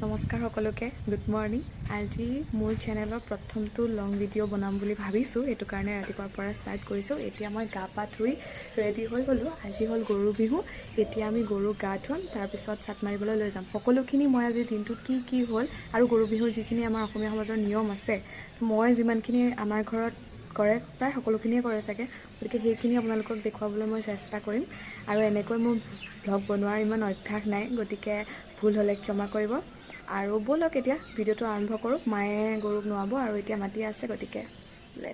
নমস্কাৰ সকলোকে good morning আজি মোৰ চেনেলৰ প্ৰথমটো লং ভিডিঅ' বনাম বুলি ভাবিছোঁ এইটো কাৰণে ৰাতিপুৱাৰ পৰা ষ্টাৰ্ট কৰিছোঁ এতিয়া মই গা পা ধুই ৰেডি হৈ গ'লোঁ আজি হ'ল গৰু বিহু এতিয়া আমি গৰুক গা ধুৱাম তাৰপিছত চাট মাৰিবলৈ লৈ যাম সকলোখিনি মই আজিৰ দিনটোত কি হ'ল আৰু গৰু বিহুৰ যিখিনি আমাৰ অসমীয়া সমাজৰ নিয়ম আছে মই যিমানখিনি আমাৰ ঘৰত কৰে প্ৰায় সকলোখিনিয়ে কৰে চাগে গতিকে সেইখিনি আপোনালোকক দেখুৱাবলৈ মই চেষ্টা কৰিম আৰু এনেকৈ মোৰ ব্লগ বনোৱাৰ ইমান অভ্যাস নাই গতিকে ভুল হ'লে ক্ষমা কৰিব আৰু বলক এতিয়া ভিডিঅ'টো আৰম্ভ কৰোঁ মায়ে গৰুক নোৱাব আৰু এতিয়া মাতি আছে গতিকে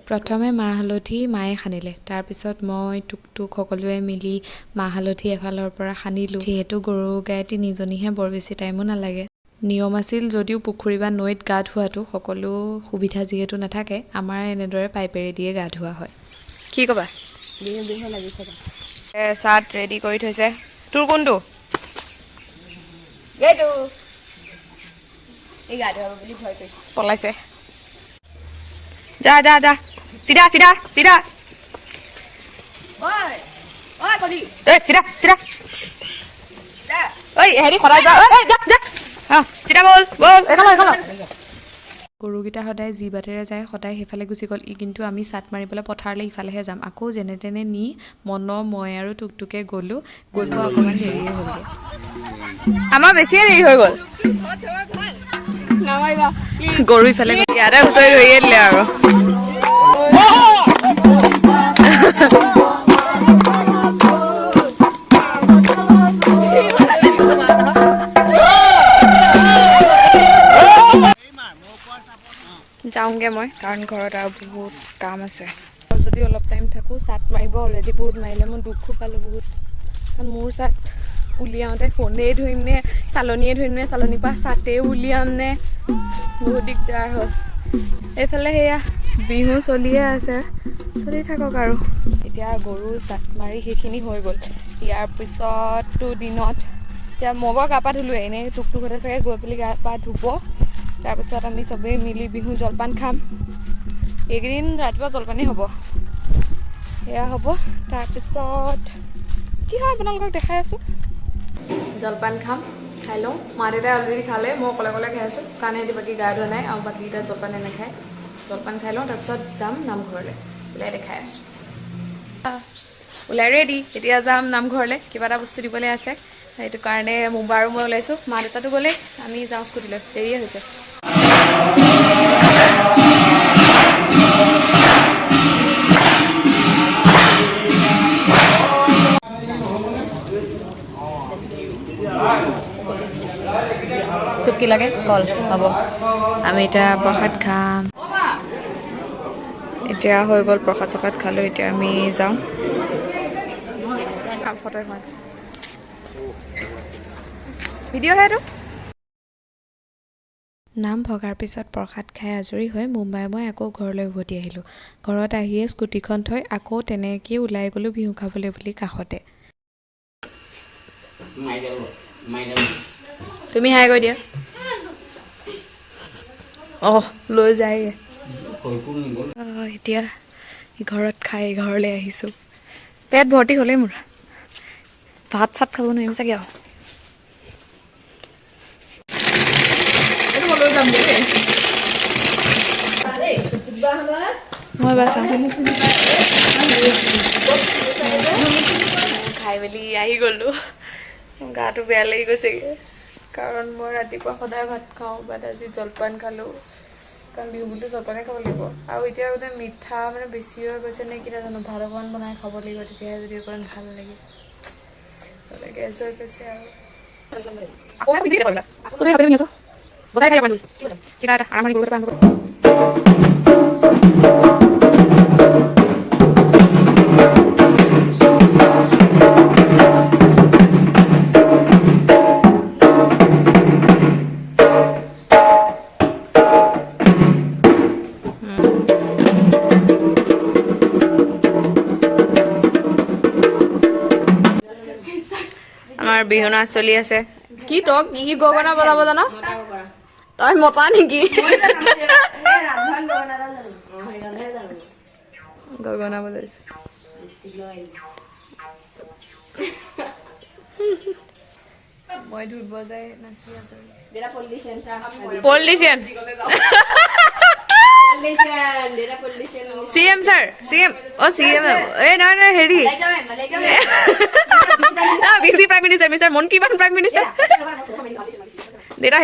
প্ৰথমে মাহ হালধি মায়ে সানিলে তাৰপিছত মই টুকটুক সকলোৱে মিলি মাহ হালধি এফালৰ পৰা সানিলোঁ যিহেতু গৰু গাই তিনিজনীহে বৰ বেছি টাইমো নালাগে নিয়ম আছিল যদিও পুখুৰী বা নৈত গা ধোৱাটো সকলো সুবিধা যিহেতু নাথাকে আমাৰ এনেদৰে পাইপেৰে দিয়ে গা ধোৱা হয় কি ক'বা বিহু লাগিছে চাট ৰেডি কৰি থৈছে তোৰ কোনটো এইটো এই গা ধুৱাব বুলি ভয় কৰিছে পলাইছে যা যা যা চিধা চিধা চিধা ঐ ঐ কলি এই চিধা চিধা ঐ হেৰি সদায় যা ঐ যা যা চিধা বল বল এখালা গৰুকেইটা সদায় যি বাটেৰে যায় সদায় সেইফালে গুচি গ'ল কিন্তু আমি চাট মাৰিবলৈ পথাৰলৈ ইফালেহে যাম আকৌ যেনে তেনে নি মই আৰু টুকটুকে গ'লোঁ গৈ পোৱা অকণমান দেৰিয়ে হ'লগৈ আমাৰ বেছিয়ে দেৰি হৈ গ'ল গৰু ইফালে ইয়াতে হুঁচৰি ধৰিয়ে দিলে আৰু যাওঁগৈ মই কাৰণ ঘৰত আৰু বহুত কাম আছে যদি অলপ টাইম থাকোঁ চাট মাৰিব অলৰেডি বহুত মাৰিলে মই দুখো পালোঁ বহুত কাৰণ মোৰ চাট উলিয়াওঁতে ফোনেই ধৰিম নে চালনীয়ে ধৰিম নে চালনীৰ পৰা চাটেই উলিয়াম নে বহুত দিগদাৰ হ'ল এইফালে সেয়া বিহু চলিয়ে আছে চলি থাকক আৰু এতিয়া গৰু চাট মাৰি সেইখিনি হৈ গ'ল ইয়াৰ পিছততো দিনত এতিয়া মই বাৰু গা পা ধুলোৱে এনেই টুকটুকতে চাগে গৈ পেলাই গা পা ধুব তাৰপিছত আমি চবেই মিলি বিহু জলপান খাম এইকেইদিন ৰাতিপুৱা জলপানেই হ'ব সেয়া হ'ব তাৰপিছত কি হয় আপোনালোকক দেখাই আছোঁ জলপান খাম খাই লওঁ মা দেউতাই অলৰেডি খালে মই অকলে খাই আছোঁ কাৰণ সিহঁতি বাকী গা ধোৱা নাই আৰু বাকীকেইটা জলপানে নাখায় জলপান খাই লওঁ তাৰপিছত যাম নামঘৰলৈ ওলাই দেখাই আছোঁ ওলাই ৰেডি এতিয়া যাম নামঘৰলৈ কিবা এটা বস্তু দিবলৈ আছে সেইটো কাৰণে মুম্বাই আৰু মই ওলাইছোঁ মা দেউতাটো গ'লেই আমি যাওঁ স্কুটিলৈ দেৰিয়ে হৈছে তোক কি লাগে কল হ'ব আমি এতিয়া প্ৰসাদ খাম এতিয়া হৈ গ'ল প্ৰসাদ চসাদ খালোঁ এতিয়া আমি যাওঁ ফটো এখন ভিডিঅ' সেইটো নাম ভগাৰ পিছত প্ৰসাদ খাই আজৰি হৈ মুম্বাই মই আকৌ ঘৰলৈ উভতি আহিলোঁ ঘৰত আহিয়ে স্কুটিখন থৈ আকৌ তেনেকেই ওলাই গ'লোঁ বিহু খাবলৈ বুলি কাষতে তুমি হাই কৰি দিয়া অঁ লৈ যায়গৈ এতিয়া ঘৰত খাই ঘৰলৈ আহিছোঁ পেট ভৰ্তি হ'লেই মোৰ ভাত চাত খাব নোৱাৰিম চাগে আৰু মই বাছা খাই মেলি আহি গ'লোঁ গাটো বেয়া লাগি গৈছেগৈ কাৰণ মই ৰাতিপুৱা সদায় ভাত খাওঁ বাট আজি জলপান খালোঁ কাৰণ বিহু বুলিতো জলপানে খাব লাগিব আৰু এতিয়া মানে মিঠা মানে বেছি হৈ গৈছে নে কি নাজানো ভাত অকণমান বনাই খাব লাগিব তেতিয়াহে যদি অকণমান ভাল লাগে গেছ হৈ গৈছে আৰু আমাৰ বিহু নাচ চলি আছে কি তই কি গগনা বজাব জান তই মতা নেকি গগনা বজাইছে মই ঢোল বজাই নাচি আছো Dera politician sa. Politician Politician, dera politician. CM sir CM CM এই নহয় নহয় হেৰি বিসি প্ৰাইম মিনিষ্টাৰ মিষ্টাৰ মন কি বান প্ৰাইম মিনিষ্টাৰ দেতা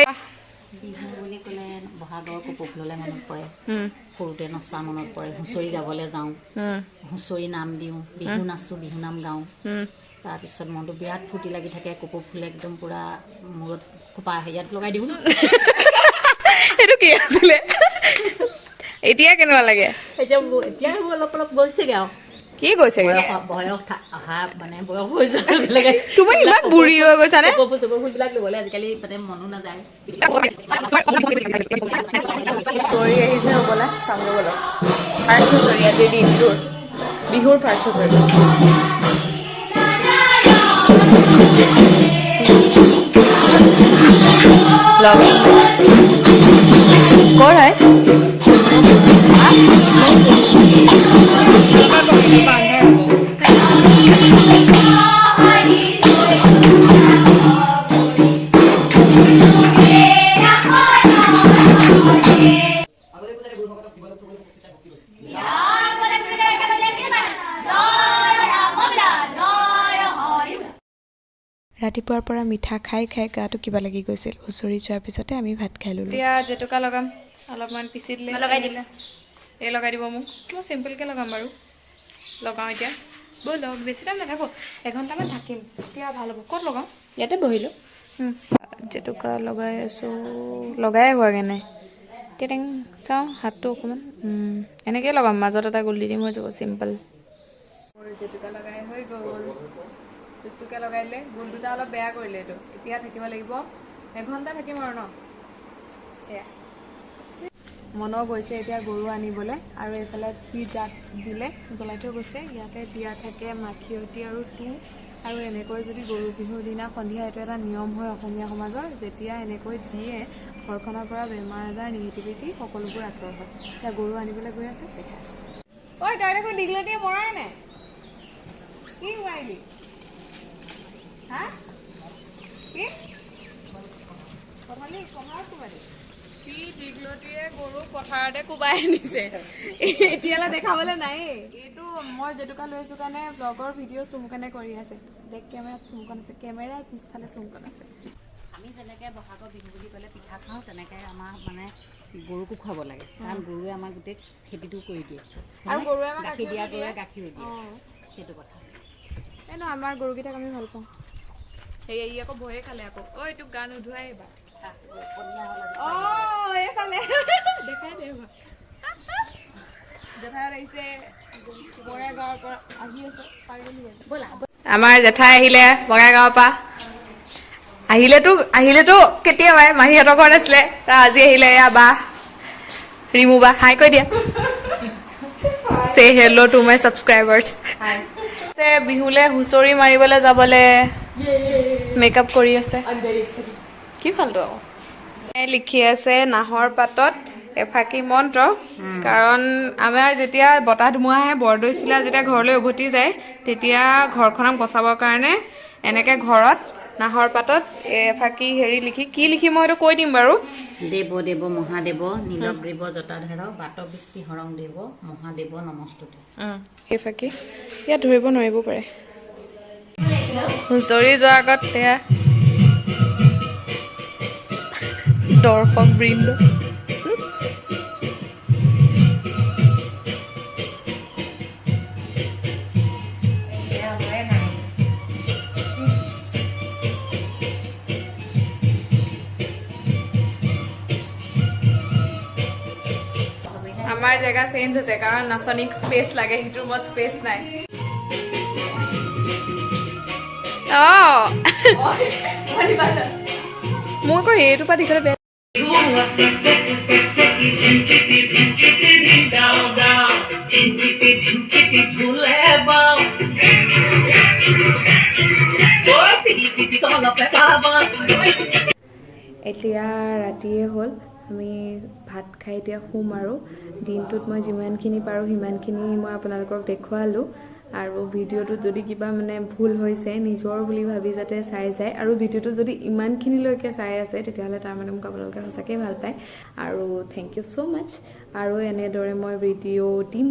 বিহু বুলি ক'লে বহাগৰ কপৌফুললে মনত পৰে সৰুতে নচা মনত পৰে হুঁচৰি গাবলৈ যাওঁ হুঁচৰি নাম দিওঁ বিহু নাচোঁ বিহু নাম গাওঁ তাৰপিছত মনটো বিৰাট ফূৰ্তি লাগি থাকে কপৌফুলে একদম পূৰা মূৰত খোপা হেৰিয়াত লগাই দিওঁ এইটো কি আছিলে এতিয়া কেনেকুৱা লাগে এতিয়া অলপ অলপ গৈছেগৈ আৰু কি কৈছে বয়স অহা মানে বয়স হৈ যায় তুমি ইমান বুঢ়ী হৈ গৈছানে কপৌফুলবিলাক ল'বলৈ আজিকালি মানে মনো নাযায় হুঁচৰি আহিছে হ'বলা চামগৈ ব'লক ফাৰ্ষ্ট হুঁচৰি আজি দিনটোৰ বিহুৰ ফাৰ্ষ্ট হুঁচৰি লগ ক'ৰ হয় ৰাতিপুৱাৰ পৰা মিঠা খাই খাই গাটো কিবা লাগি গৈছিল হুঁচৰি যোৱাৰ পিছতে আমি ভাত খাই ল'লোঁ এতিয়া জেতুকা লগাম অলপমান পিচি দিলে লগাই দিলে এই লগাই দিব মোক মই চিম্পলকৈ লগাম বাৰু লগাওঁ এতিয়া ব'লক বেছি টাইম নাথাকো এঘণ্টামান থাকিম এতিয়া ভাল হ'ব ক'ত লগাওঁ ইয়াতে বহিলোঁ জেতুকা লগাই আছোঁ লগাই হোৱাগৈ নাই টেটেং চাওঁ হাতটো অকণমান এনেকৈ লগাম মাজত এটা গোল দি দিম হৈ যাব চিম্পল জেতুকা লগাই হৈ গ'ল টুকটুকে লগাই দিলে গোল দুটা অলপ বেয়া কৰিলে এইটো এতিয়া থাকিব লাগিব এঘণ্টা থাকিম আৰু ন সেয়া মনো গৈছে এতিয়া গৰু আনিবলৈ আৰু এইফালে সি জাক দিলে জ্বলাই থৈ গৈছে ইয়াতে দিয়া থাকে মাখিয়তী আৰু তুঁহ আৰু এনেকৈ যদি গৰু বিহুৰ দিনা সন্ধিয়া এইটো এটা নিয়ম হয় অসমীয়া সমাজৰ যেতিয়া এনেকৈ দিয়ে ঘৰখনৰ পৰা বেমাৰ আজাৰ নিগেটিভিটি সকলোবোৰ আঁতৰ হয় এতিয়া গৰু আনিবলৈ গৈ আছে দেখাই আছোঁ ঐ তই দেখোন দীঘলতিয়ে মৰাই নাই কি মাৰিলি হা কি কমালি কোবালি সি দীঘলতিয়ে গৰু পথাৰতে কোবাই আনিছে এতিয়ালৈ দেখাবলৈ নাই এইটো মই জেতুকা লৈ আছোঁ কাৰণে ব্লগৰ ভিডিঅ' চুমকনে কৰি আছে বেক কেমেৰাত চুমকন আছে কেমেৰাৰ পিছফালে চুমকন আছে আমি যেনেকৈ বহাগৰ বিহু বুলি ক'লে পিঠা খাওঁ তেনেকৈ আমাৰ মানে গৰুকো খুৱাব লাগে কাৰণ গৰুৱে আমাক গোটেই খেতিটো কৰি দিয়ে আৰু গৰুৱে আমাক গাখীৰ দিয়া গৰুৱে গাখীৰো দিয়ে সেইটো কথা এই ন আমাৰ গৰুকেইটাক আমি ভাল পাওঁ সেই ই আকৌ ভয়ে খালে আকৌ ঐ তোক গা নোধোৱাই এইবাৰ এইফালে দেখাই দে এইবাৰ জেঠাই আহিছে বঙাইগাঁৱৰ পৰা আহি আছে পাই গ'লি আমাৰ জেঠাই আহিলে বঙাইগাঁৱৰ পৰা আহিলেতো কেতিয়াবাই মাহীহঁতৰ ঘৰত আছিলে তাৰ আজি আহিলে এয়া বা ৰিমু বা হাই কৈ দিয়া চে হেল্ল' টু মাই ছাবস্ক্ৰাইবাৰ্ছ বিহুলে হুঁচৰি মাৰিবলৈ যাবলৈ মেকআপ কৰি আছে কি ফালটো আকৌ লিখি আছে নাহৰ পাতত এফাকি মন্ত্ৰ কাৰণ আমাৰ যেতিয়া বতাহ ধুমুহা আহে বৰদৈ চিলা যেতিয়া ঘৰলৈ উভতি যায় তেতিয়া ঘৰখনক বচাবৰ কাৰণে এনেকৈ ঘৰত নাহৰ পাতত এফাকি হেৰি লিখি কি লিখি মই এইটো কৈ দিম বাৰু দেৱ দেৱ মহাদেৱ নীলগ্ৰীৱ জটাধাৰ বাটবৃষ্টি হৰং দেৱ মহাদেৱ নমস্তুতে সেইফাকি ইয়াত ধৰিব নোৱাৰিব পাৰে হুঁচৰি যোৱাৰ আগত এয়া দৰ্শক বৃন্দ আমাৰ জেগা চেঞ্জ হৈছে কাৰণ নাচনীক স্পেচ লাগে সেইটো ৰুমত স্পেচ নাই মই আকৌ এইটোৰ পৰা দেখিলে বেয়া এতিয়া ৰাতিয়ে হ'ল আমি ভাত খাই এতিয়া শুম আৰু দিনটোত মই যিমানখিনি পাৰোঁ সিমানখিনি মই আপোনালোকক দেখুৱালোঁ আৰু ভিডিঅ'টো যদি কিবা মানে ভুল হৈছে নিজৰ বুলি ভাবি যাতে চাই যায় আৰু ভিডিঅ'টো যদি ইমানখিনিলৈকে চাই আছে তেতিয়াহ'লে তাৰ মানে মোক আপোনালোকে সঁচাকৈ ভাল পায় আৰু থেংক ইউ ছ' মাছ আৰু এনেদৰে মই ভিডিঅ' দিম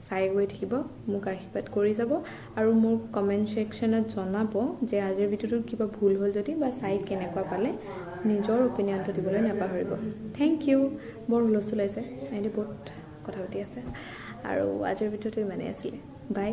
চাই গৈ থাকিব মোক আশীৰ্বাদ কৰি যাব আৰু মোক কমেণ্ট ছেকশ্যনত জনাব যে আজিৰ ভিডিঅ'টোত কিবা ভুল হ'ল যদি বা চাই কেনেকুৱা পালে নিজৰ অপিনিয়নটো দিবলৈ নাপাহৰিব থেংক ইউ বৰ হুলস্থুল হৈছে এনে বহুত কথা পাতি আছে আৰু আজিৰ ভিডিঅ'টো ইমানেই আছিলে বাই